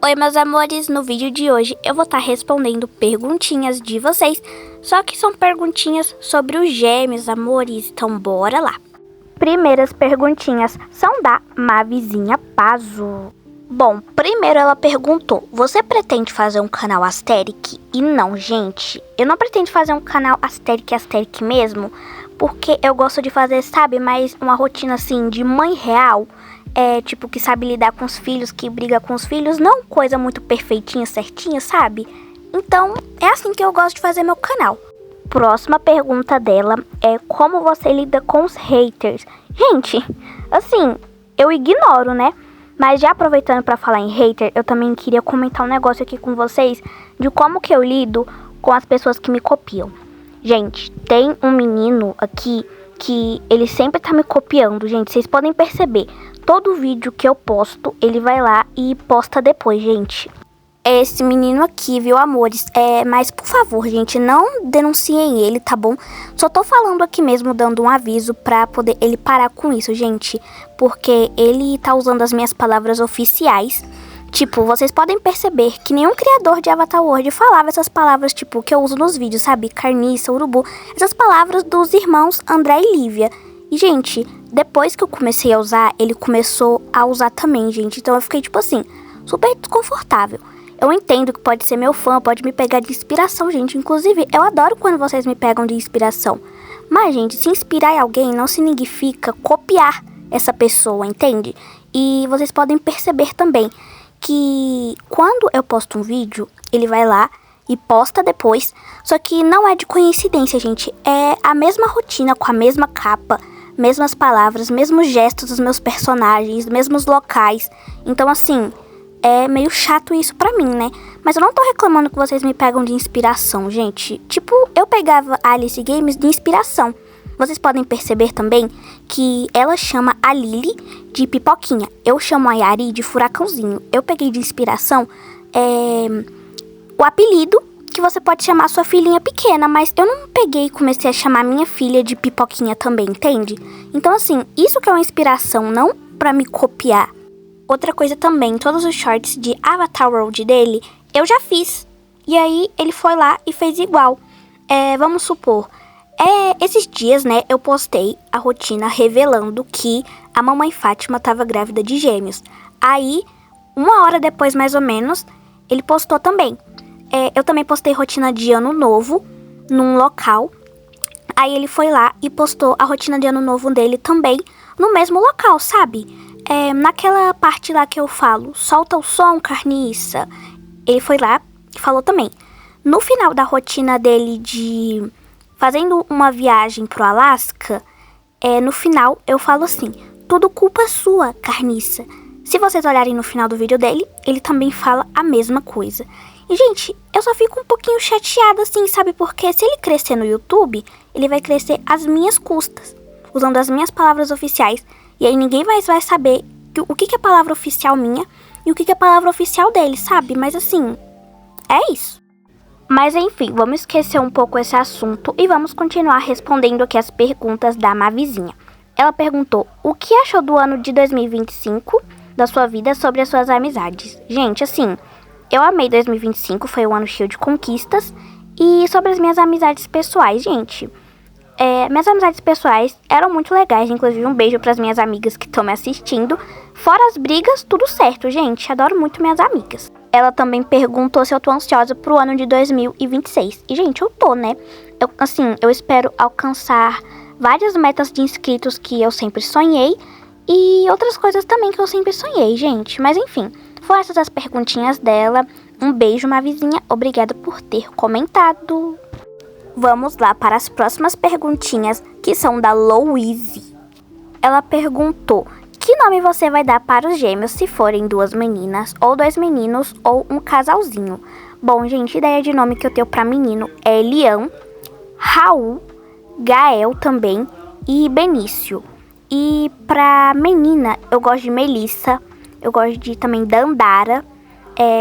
Oi, meus amores, no vídeo de hoje eu vou estar respondendo perguntinhas de vocês, só que são perguntinhas sobre os gêmeos, amores, então bora lá. Primeiras perguntinhas são da Mavizinha Pazo. Bom, primeiro ela perguntou, você pretende fazer um canal Asterix? E não, gente, eu não pretendo fazer um canal Asterix mesmo, porque eu gosto de fazer, sabe, mais uma rotina assim de mãe real. Tipo, que sabe lidar com os filhos, que briga com os filhos, não coisa muito perfeitinha, certinha, sabe? Então, é assim que eu gosto de fazer meu canal. Próxima pergunta dela é como você lida com os haters? Gente, assim, eu ignoro, né? Mas já aproveitando pra falar em hater, eu também queria comentar um negócio aqui com vocês de como que eu lido com as pessoas que me copiam. Gente, tem um menino aqui que ele sempre tá me copiando, gente, vocês podem perceber. Todo vídeo que eu posto, ele vai lá e posta depois, gente. É esse menino aqui, viu, amores? Mas, por favor, gente, não denunciem ele, tá bom? Só tô falando aqui mesmo, dando um aviso pra poder ele parar com isso, gente. Porque ele tá usando as minhas palavras oficiais. Tipo, vocês podem perceber que nenhum criador de Avatar World falava essas palavras, tipo, que eu uso nos vídeos, sabe? Carniça, urubu. Essas palavras dos irmãos André e Lívia. E, gente, depois que eu comecei a usar, ele começou a usar também, gente. Então eu fiquei, tipo assim, super desconfortável. Eu entendo que pode ser meu fã, pode me pegar de inspiração, gente. Inclusive, eu adoro quando vocês me pegam de inspiração. Mas, gente, se inspirar em alguém não significa copiar essa pessoa, entende? E vocês podem perceber também que quando eu posto um vídeo, ele vai lá e posta depois. Só que não é de coincidência, gente. É a mesma rotina, com a mesma capa, mesmas palavras, mesmos gestos dos meus personagens, mesmos locais. Então, assim, é meio chato isso pra mim, né? Mas eu não tô reclamando que vocês me pegam de inspiração, gente. Tipo, eu pegava a Alice Games de inspiração. Vocês podem perceber também que ela chama a Lily de Pipoquinha. Eu chamo a Yari de Furacãozinho. Eu peguei de inspiração o apelido que você pode chamar sua filhinha pequena, mas eu não peguei e comecei a chamar minha filha de Pipoquinha também, entende? Então, assim, isso que é uma inspiração, não pra me copiar. Outra coisa também, todos os shorts de Avatar World dele, eu já fiz. E aí, ele foi lá e fez igual. Vamos supor, esses dias, né, eu postei a rotina revelando que a mamãe Fátima tava grávida de gêmeos. Aí, 1 hora depois, mais ou menos, ele postou também. Eu também postei rotina de ano novo num local. Aí ele foi lá e postou a rotina de ano novo dele também no mesmo local, sabe? Naquela parte lá que eu falo, solta o som, carniça. Ele foi lá e falou também. No final da rotina dele de fazendo uma viagem pro Alasca, no final eu falo assim, tudo culpa sua, carniça. Se vocês olharem no final do vídeo dele, ele também fala a mesma coisa. E, gente, eu só fico um pouquinho chateada assim, sabe? Porque se ele crescer no YouTube, ele vai crescer às minhas custas, usando as minhas palavras oficiais. E aí ninguém mais vai saber o que é palavra oficial minha e o que é palavra oficial dele, sabe? Mas assim, é isso. Mas enfim, vamos esquecer um pouco esse assunto e vamos continuar respondendo aqui as perguntas da Mavizinha. Ela perguntou, o que achou do ano de 2025, da sua vida, sobre as suas amizades? Gente, assim, eu amei 2025, foi um ano cheio de conquistas. E sobre as minhas amizades pessoais, gente, minhas amizades pessoais eram muito legais. Inclusive um beijo para as minhas amigas que estão me assistindo. Fora as brigas, tudo certo, gente, adoro muito minhas amigas. Ela também perguntou se eu tô ansiosa pro ano de 2026. E, gente, eu tô, né? Eu espero alcançar várias metas de inscritos que eu sempre sonhei. E outras coisas também que eu sempre sonhei, gente. Mas, enfim, foram essas as perguntinhas dela. Um beijo, Mavizinha. Obrigada por ter comentado. Vamos lá para as próximas perguntinhas, que são da Louise. Ela perguntou, que nome você vai dar para os gêmeos se forem 2 meninas, ou 2 meninos, ou um casalzinho? Bom, gente, ideia de nome que eu tenho para menino é Elian, Raul, Gael também e Benício. E pra menina, eu gosto de Melissa, eu gosto de também Dandara,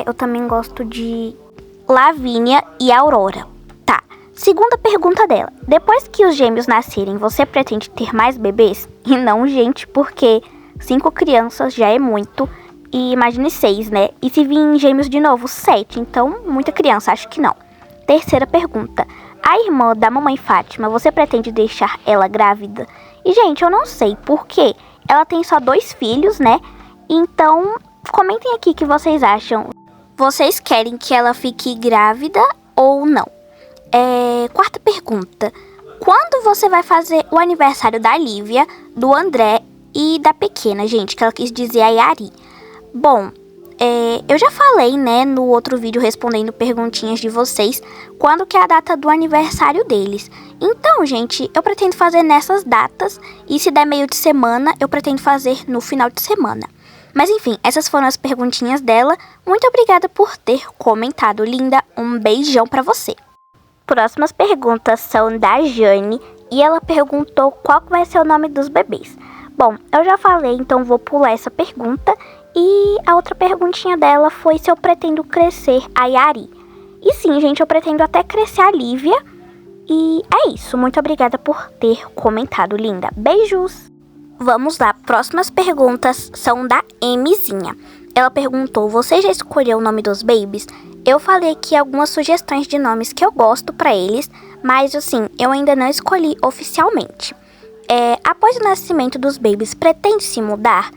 eu também gosto de Lavínia e Aurora. Tá, segunda pergunta dela. Depois que os gêmeos nascerem, você pretende ter mais bebês? E não, gente, porque 5 crianças já é muito. E imagine 6, né? E se vir gêmeos de novo, 7. Então, muita criança, acho que não. Terceira pergunta. A irmã da mamãe Fátima, você pretende deixar ela grávida? E, gente, eu não sei por quê. Ela tem só 2 filhos, né? Então, comentem aqui o que vocês acham. Vocês querem que ela fique grávida ou não? Quarta pergunta. Quando você vai fazer o aniversário da Lívia, do André e da pequena, gente, que ela quis dizer a Yari? Bom, eu já falei, né, no outro vídeo respondendo perguntinhas de vocês, quando que é a data do aniversário deles. Então, gente, eu pretendo fazer nessas datas e se der meio de semana, eu pretendo fazer no final de semana. Mas enfim, essas foram as perguntinhas dela. Muito obrigada por ter comentado, linda. Um beijão pra você. Próximas perguntas são da Jane e ela perguntou qual vai ser o nome dos bebês. Bom, eu já falei, então vou pular essa pergunta. E a outra perguntinha dela foi se eu pretendo crescer a Yari. E sim, gente, eu pretendo até crescer a Lívia. E é isso, muito obrigada por ter comentado, linda. Beijos! Vamos lá, próximas perguntas são da Mzinha. Ela perguntou, você já escolheu o nome dos babies? Eu falei aqui algumas sugestões de nomes que eu gosto pra eles, mas assim, eu ainda não escolhi oficialmente. Após o nascimento dos babies, pretende se mudar?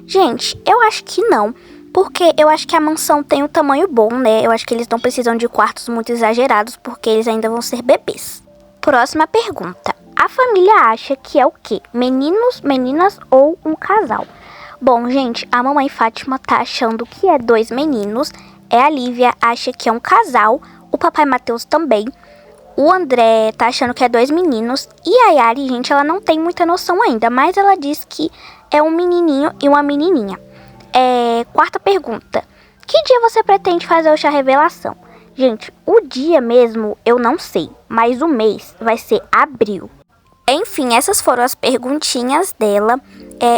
Gente, eu acho que não, porque eu acho que a mansão tem um tamanho bom, né? Eu acho que eles não precisam de quartos muito exagerados, porque eles ainda vão ser bebês. Próxima pergunta. A família acha que é o quê? Meninos, meninas ou um casal? Bom, gente, a mamãe Fátima tá achando que é 2 meninos. A Lívia acha que é um casal. O papai Matheus também. O André tá achando que é 2 meninos. E a Yari, gente, ela não tem muita noção ainda. Mas ela diz que é um menininho e uma menininha. Quarta pergunta. Que dia você pretende fazer o chá revelação? Gente, o dia mesmo eu não sei. Mas o mês vai ser abril. Enfim, essas foram as perguntinhas dela.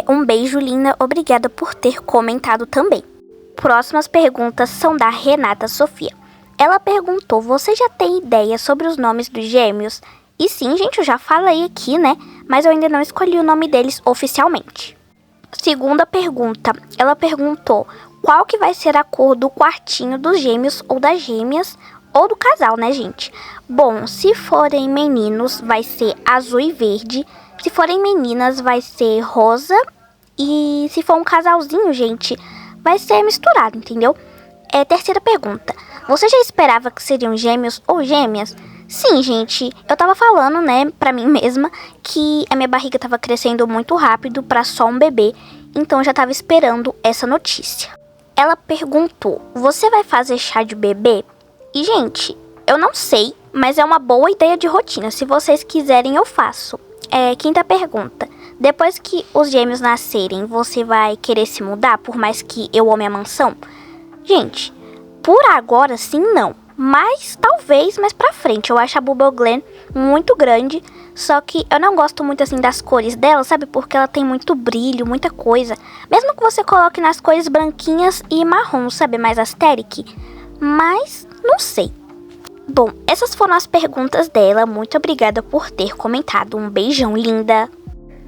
Um beijo, linda. Obrigada por ter comentado também. Próximas perguntas são da Renata Sofia. Ela perguntou, você já tem ideia sobre os nomes dos gêmeos? E sim, gente, eu já falei aqui, né? Mas eu ainda não escolhi o nome deles oficialmente. Segunda pergunta. Ela perguntou, qual que vai ser a cor do quartinho dos gêmeos ou das gêmeas? Ou do casal, né, gente? Bom, se forem meninos, vai ser azul e verde. Se forem meninas, vai ser rosa. E se for um casalzinho, gente, vai ser misturado, entendeu? Terceira pergunta. Você já esperava que seriam gêmeos ou gêmeas? Sim, gente. Eu tava falando, né, pra mim mesma, que a minha barriga tava crescendo muito rápido pra só um bebê. Então eu já tava esperando essa notícia. Ela perguntou, você vai fazer chá de bebê? E, gente, eu não sei, mas é uma boa ideia de rotina. Se vocês quiserem, eu faço. Quinta pergunta. Depois que os gêmeos nascerem, você vai querer se mudar, por mais que eu ame a mansão? Gente, por agora, sim, não. Mas, talvez, mais pra frente. Eu acho a Bubble Glen muito grande. Só que eu não gosto muito, assim, das cores dela, sabe? Porque ela tem muito brilho, muita coisa. Mesmo que você coloque nas cores branquinhas e marrom, sabe? Mais aesthetic. Mas, não sei. Bom, essas foram as perguntas dela. Muito obrigada por ter comentado. Um beijão, linda.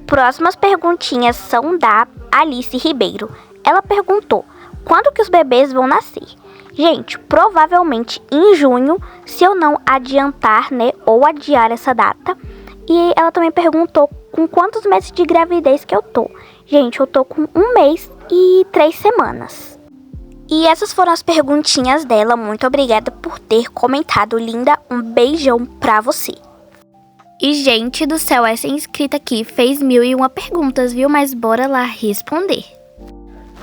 Próximas perguntinhas são da Alice Ribeiro. Ela perguntou, quando que os bebês vão nascer? Gente, provavelmente em junho, se eu não adiantar, né, ou adiar essa data. E ela também perguntou com quantos meses de gravidez que eu tô. Gente, eu tô com 1 mês e 3 semanas. E essas foram as perguntinhas dela. Muito obrigada por ter comentado, linda. Um beijão pra você. E, gente do céu, essa inscrita aqui fez 1001 perguntas, viu? Mas bora lá responder.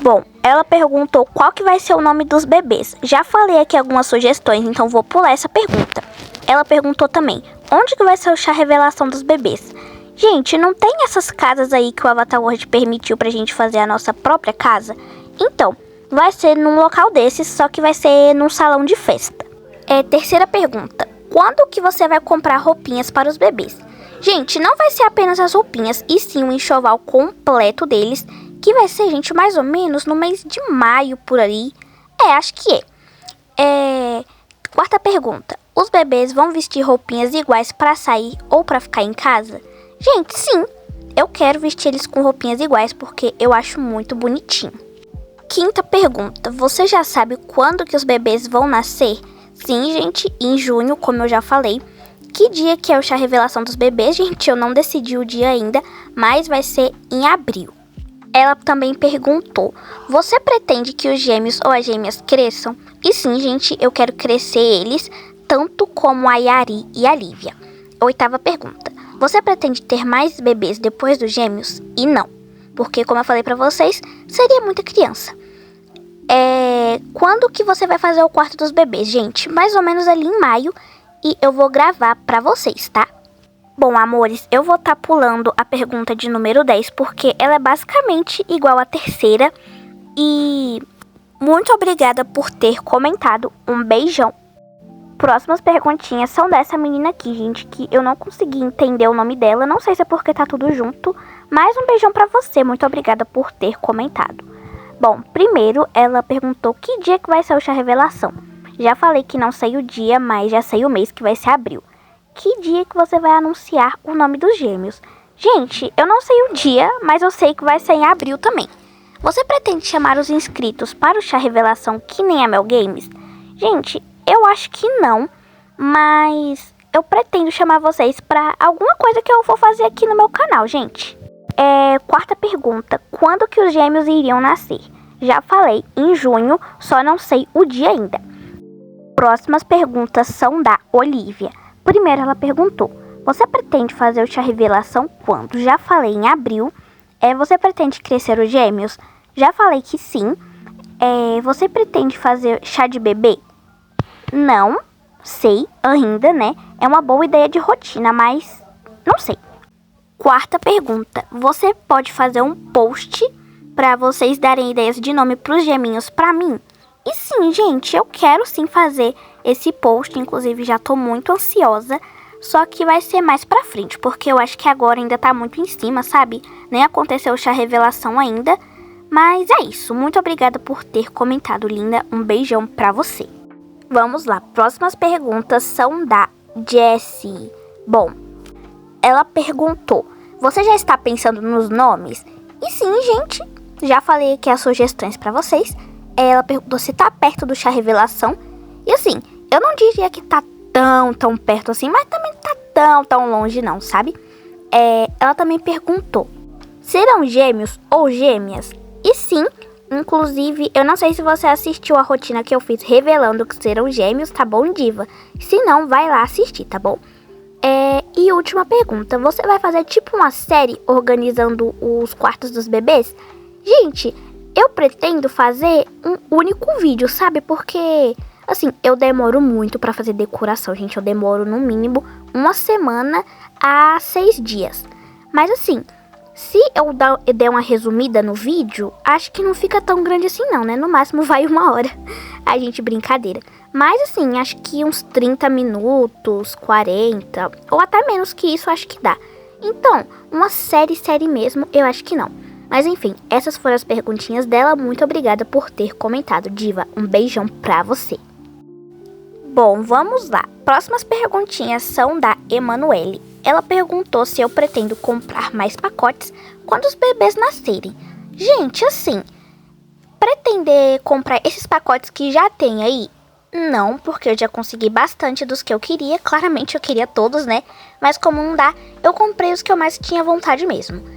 Bom, ela perguntou qual que vai ser o nome dos bebês. Já falei aqui algumas sugestões, então vou pular essa pergunta. Ela perguntou também, onde que vai ser o chá revelação dos bebês? Gente, não tem essas casas aí que o Avatar World permitiu pra gente fazer a nossa própria casa? Então, vai ser num local desses, só que vai ser num salão de festa. Terceira pergunta. Quando que você vai comprar roupinhas para os bebês? Gente, não vai ser apenas as roupinhas, e sim o enxoval completo deles, que vai ser, gente, mais ou menos no mês de maio, por aí. Acho que é. Quarta pergunta. Os bebês vão vestir roupinhas iguais para sair ou para ficar em casa? Gente, sim. Eu quero vestir eles com roupinhas iguais, porque eu acho muito bonitinho. Quinta pergunta. Você já sabe quando que os bebês vão nascer? Sim, gente, em junho, como eu já falei. Que dia que é o chá revelação dos bebês, gente? Eu não decidi o dia ainda, mas vai ser em abril. Ela também perguntou, você pretende que os gêmeos ou as gêmeas cresçam? E sim, gente, eu quero crescer eles, tanto como a Yari e a Lívia. Oitava pergunta, você pretende ter mais bebês depois dos gêmeos? E não, porque como eu falei pra vocês, seria muita criança. Quando que você vai fazer o quarto dos bebês, gente? Mais ou menos ali em maio, e eu vou gravar pra vocês, tá? Bom, amores, eu vou estar pulando a pergunta de número 10, porque ela é basicamente igual à terceira. E muito obrigada por ter comentado. Um beijão. Próximas perguntinhas são dessa menina aqui, gente, que eu não consegui entender o nome dela. Não sei se é porque tá tudo junto, mas um beijão pra você. Muito obrigada por ter comentado. Bom, primeiro ela perguntou que dia que vai ser o chá revelação. Já falei que não sei o dia, mas já sei o mês, que vai ser abril. Que dia que você vai anunciar o nome dos gêmeos? Gente, eu não sei o dia, mas eu sei que vai ser em abril também. Você pretende chamar os inscritos para o chá revelação que nem a Mel Games? Gente, eu acho que não, mas eu pretendo chamar vocês para alguma coisa que eu vou fazer aqui no meu canal, gente. Quarta pergunta, quando que os gêmeos iriam nascer? Já falei, em junho, só não sei o dia ainda. Próximas perguntas são da Olivia. Primeiro ela perguntou, você pretende fazer o chá revelação quando? Já falei em abril. Você pretende crescer os gêmeos? Já falei que sim. Você pretende fazer chá de bebê? Não sei ainda, né? É uma boa ideia de rotina, mas não sei. Quarta pergunta, você pode fazer um post para vocês darem ideias de nome para os geminhos para mim? E sim, gente, eu quero sim fazer esse post, inclusive já tô muito ansiosa, só que vai ser mais pra frente, porque eu acho que agora ainda tá muito em cima, sabe? Nem aconteceu o chá revelação ainda, mas é isso. Muito obrigada por ter comentado, linda. Um beijão pra você. Vamos lá, próximas perguntas são da Jessie. Bom, ela perguntou, você já está pensando nos nomes? E sim, gente, já falei aqui as sugestões pra vocês. Ela perguntou se tá perto do chá revelação. E assim, eu não diria que tá tão perto assim, mas também não tá tão longe não, sabe? Ela também perguntou, serão gêmeos ou gêmeas? E sim, inclusive, eu não sei se você assistiu a rotina que eu fiz revelando que serão gêmeos, tá bom, diva? Se não, vai lá assistir, tá bom? E última pergunta, você vai fazer tipo uma série organizando os quartos dos bebês? Gente, eu pretendo fazer um único vídeo, sabe? Porque, assim, eu demoro muito pra fazer decoração, gente. Eu demoro, no mínimo, 1 semana a 6 dias. Mas, assim, se eu der uma resumida no vídeo, acho que não fica tão grande assim não, né? No máximo vai 1 hora. A gente, brincadeira. Mas, assim, acho que uns 30 minutos, 40, ou até menos que isso, acho que dá. Então, uma série mesmo, eu acho que não. Mas enfim, essas foram as perguntinhas dela. Muito obrigada por ter comentado, diva. Um beijão pra você. Bom, vamos lá. Próximas perguntinhas são da Emanuele. Ela perguntou se eu pretendo comprar mais pacotes quando os bebês nascerem. Gente, assim, pretender comprar esses pacotes que já tem aí? Não, porque eu já consegui bastante dos que eu queria. Claramente eu queria todos, né? Mas como não dá, eu comprei os que eu mais tinha vontade mesmo.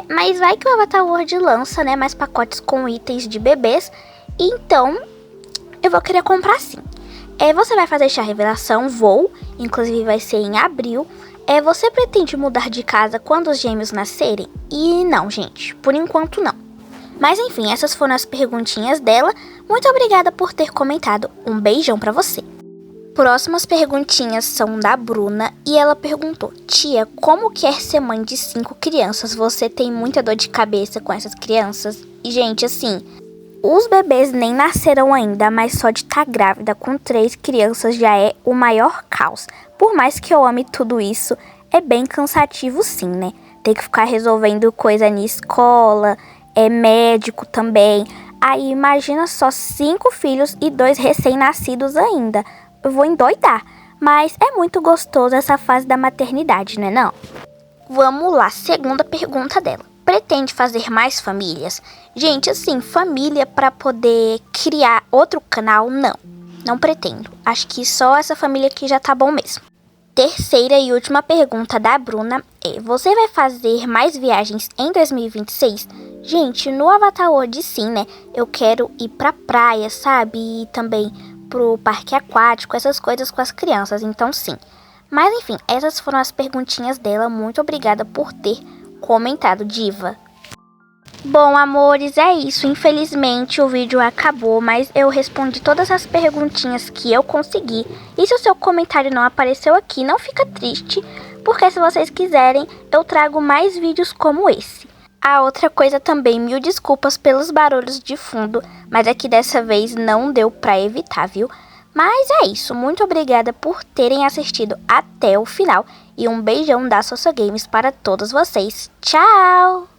Mas vai que o Avatar World lança, né, mais pacotes com itens de bebês. Então, eu vou querer comprar sim. Você vai fazer chá revelação? Vou. Inclusive vai ser em abril. Você pretende mudar de casa quando os gêmeos nascerem? E não, gente. Por enquanto não. Mas enfim, essas foram as perguntinhas dela. Muito obrigada por ter comentado. Um beijão pra você. Próximas perguntinhas são da Bruna e ela perguntou, tia, como quer ser mãe de 5 crianças? Você tem muita dor de cabeça com essas crianças? E, gente, assim, os bebês nem nasceram ainda, mas só de estar grávida com 3 crianças já é o maior caos. Por mais que eu ame tudo isso, é bem cansativo sim, né? Ter que ficar resolvendo coisa na escola, médico também. Aí imagina só 5 filhos e 2 recém-nascidos ainda. Eu vou endoidar, mas é muito gostoso essa fase da maternidade, né não? Vamos lá, segunda pergunta dela. pretende fazer mais famílias? Gente, assim, família para poder criar outro canal, não pretendo. Acho que só essa família aqui já tá bom mesmo. Terceira e última pergunta da Bruna é: você vai fazer mais viagens em 2026? Gente, no Avatar World sim, né? Eu quero ir pra praia, sabe? E também pro parque aquático, essas coisas com as crianças, então sim. Mas enfim, essas foram as perguntinhas dela. Muito obrigada por ter comentado, diva. Bom, amores, é isso. Infelizmente o vídeo acabou, mas eu respondi todas as perguntinhas que eu consegui. E se o seu comentário não apareceu aqui, não fica triste, porque se vocês quiserem, eu trago mais vídeos como esse. A outra coisa também, mil desculpas pelos barulhos de fundo, mas é que dessa vez não deu pra evitar, viu? Mas é isso, muito obrigada por terem assistido até o final e um beijão da Sosso Games para todos vocês. Tchau!